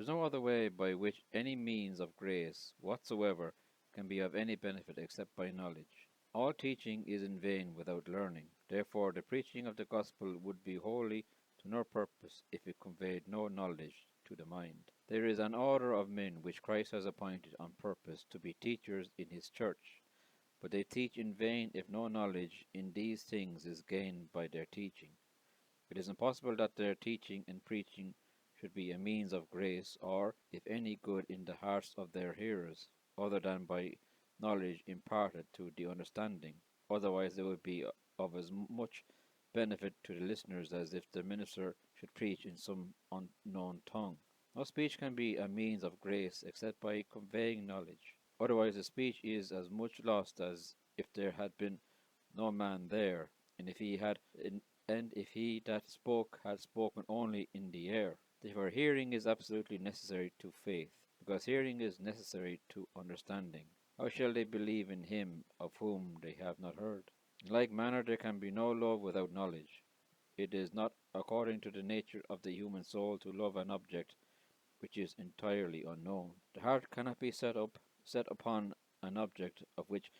There is no other way by which any means of grace whatsoever can be of any benefit except by knowledge. All teaching is in vain without learning. Therefore the preaching of the gospel would be wholly to no purpose if it conveyed no knowledge to the mind. There is an order of men which Christ has appointed on purpose to be teachers in his church, but they teach in vain if no knowledge in these things is gained by their teaching. It is impossible that their teaching and preaching should be a means of grace, or, if any good in the hearts of their hearers, other than by knowledge imparted to the understanding. Otherwise they would be of as much benefit to the listeners as if the minister should preach in some unknown tongue. No speech can be a means of grace except by conveying knowledge. Otherwise the speech is as much lost as if there had been no man there, and if he that spoke had spoken only in the air. Therefore hearing is absolutely necessary to faith, because hearing is necessary to understanding. How shall they believe in him of whom they have not heard? In like manner there can be no love without knowledge. It is not according to the nature of the human soul to love an object which is entirely unknown. The heart cannot be set upon an object of which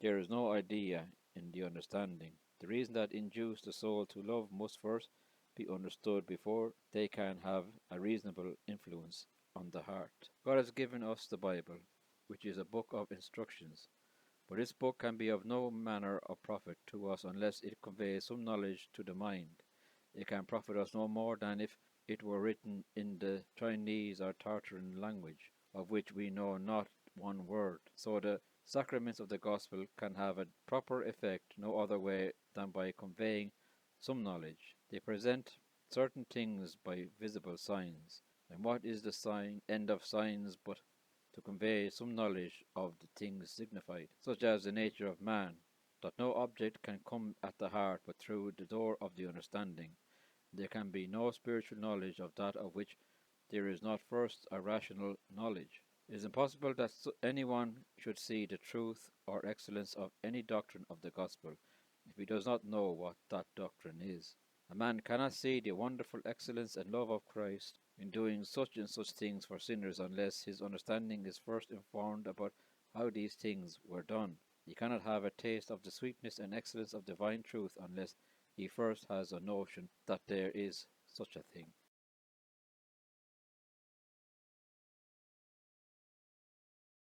there is no idea in the understanding. The reason that induces the soul to love must first be understood before they can have a reasonable influence on the heart. God has given us the Bible, which is a book of instructions, but this book can be of no manner of profit to us unless it conveys some knowledge to the mind. It can profit us no more than if it were written in the Chinese or Tartarian language, of which we know not one word. So the sacraments of the gospel can have a proper effect no other way than by conveying some knowledge. They present certain things by visible signs. And what is the end of signs but to convey some knowledge of the things signified, such as the nature of man, that no object can come at the heart but through the door of the understanding. There can be no spiritual knowledge of that of which there is not first a rational knowledge. It is impossible that anyone should see the truth or excellence of any doctrine of the gospel if he does not know what that doctrine is. A man cannot see the wonderful excellence and love of Christ in doing such and such things for sinners unless his understanding is first informed about how these things were done. He cannot have a taste of the sweetness and excellence of divine truth unless he first has a notion that there is such a thing.